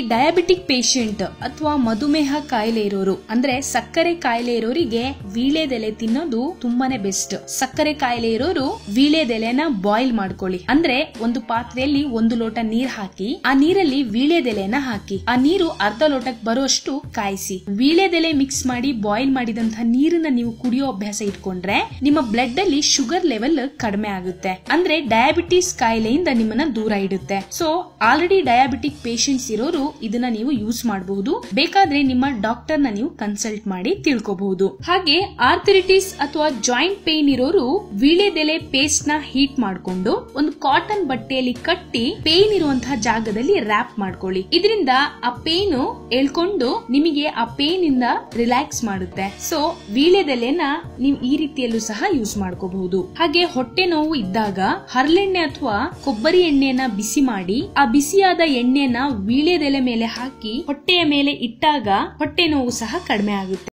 Diabetic patient ಅಥವಾ ಮಧುಮೇಹ ಕಾಯಿಲೆ ಇರೋರು ಅಂದ್ರೆ ಸಕ್ಕರೆ ಕಾಯಿಲೆ ಇರೋರಿಗೆ ವೀಳ್ಯದೆಲೆ ತಿನ್ನೋದು ತುಂಬಾನೇ ಬೆಸ್ಟ್. ಸಕ್ಕರೆ ಕಾಯಿಲೆ ಇರೋರು ವೀಳ್ಯದೆಲೆನ ಬಾಯ್ಲ್ ಮಾಡ್ಕೊಳ್ಳಿ. ಅಂದ್ರೆ ಒಂದು ಪಾತ್ರೆಯಲ್ಲಿ 1 ಲೋಟ ನೀರ್ ಹಾಕಿ ಆ ನೀರಲ್ಲಿ ವೀಳ್ಯದೆಲೆನ ಹಾಕಿ ಆ ನೀರು ಅರ್ಧ ಲೋಟಕ್ಕೆ ಬರೋಷ್ಟು ಕಾಯಿಸಿ ವೀಳ್ಯದೆಲೆ ಮಿಕ್ಸ್ ಮಾಡಿ ಬಾಯ್ಲ್ ಮಾಡಿದಂತಹ ನೀರನ್ನ ನೀವು ಕುಡಿಯೋ ಅಭ್ಯಾಸ ಇಟ್ಕೊಂಡ್ರೆ ನಿಮ್ಮ ಬ್ಲಡ್ ಅಲ್ಲಿ ಶುಗರ್ ಲೆವೆಲ್ ಕಡಿಮೆ ಆಗುತ್ತೆ. ಅಂದ್ರೆ ಡಯಾಬಿಟಿಸ್ ಕಾಯಿಲೆಯಿಂದ ನಿಮ್ಮನ್ನ ದೂರ ಇಡುತ್ತೆ. ಸೊ ಆಲ್ರೆಡಿ ಡಯಾಬಿಟಿಕ್ ಪೇಷಂಟ್ಸ್ ಇರೋರು ಇದನ್ನ ನೀವು ಯೂಸ್ ಮಾಡಬಹುದು. ಬೇಕಾದ್ರೆ ನಿಮ್ಮ ಡಾಕ್ಟರ್ ನ ನೀವು ಕನ್ಸಲ್ಟ್ ಮಾಡಿ ತಿಳ್ಕೋಬಹುದು. ಹಾಗೆ ಆರ್ಥರಿಟಿಸ್ ಅಥವಾ ಜಾಯಿಂಟ್ ಪೇನ್ ಇರೋರು ವೀಳ್ಯದೆಲೆ ಪೇಸ್ಟ್ ನ ಹೀಟ್ ಮಾಡ್ಕೊಂಡು ಒಂದು ಕಾಟನ್ ಬಟ್ಟೆಯಲ್ಲಿ ಕಟ್ಟಿ ಪೇನ್ ಇರುವಂತಹ ಜಾಗದಲ್ಲಿ ರ್ಯಾಪ್ ಮಾಡ್ಕೊಳ್ಳಿ. ಇದರಿಂದ ಆ ಪೇನ್ ಹೇಳ್ಕೊಂಡು ನಿಮಗೆ ಆ ಪೇನ್ ಇಂದ ರಿಲ್ಯಾಕ್ಸ್ ಮಾಡುತ್ತೆ. ಸೊ ವೀಳ್ಯದೆಲೆನ ನೀವು ಈ ರೀತಿಯಲ್ಲೂ ಸಹ ಯೂಸ್ ಮಾಡ್ಕೋಬಹುದು. ಹಾಗೆ ಹೊಟ್ಟೆ ನೋವು ಇದ್ದಾಗ ಹರಳೆಣ್ಣೆ ಅಥವಾ ಕೊಬ್ಬರಿ ಎಣ್ಣೆಯನ್ನ ಬಿಸಿ ಮಾಡಿ ಆ ಬಿಸಿಯಾದ ಎಣ್ಣೆಯನ್ನ ವೀಳ್ಯದೆಲೆ ಮೇಲೆ ಹಾಕಿ ಹೊಟ್ಟೆಯ ಮೇಲೆ ಇಟ್ಟಾಗ ಹೊಟ್ಟೆ ನೋವು ಸಹ ಕಡಿಮೆ ಆಗುತ್ತೆ.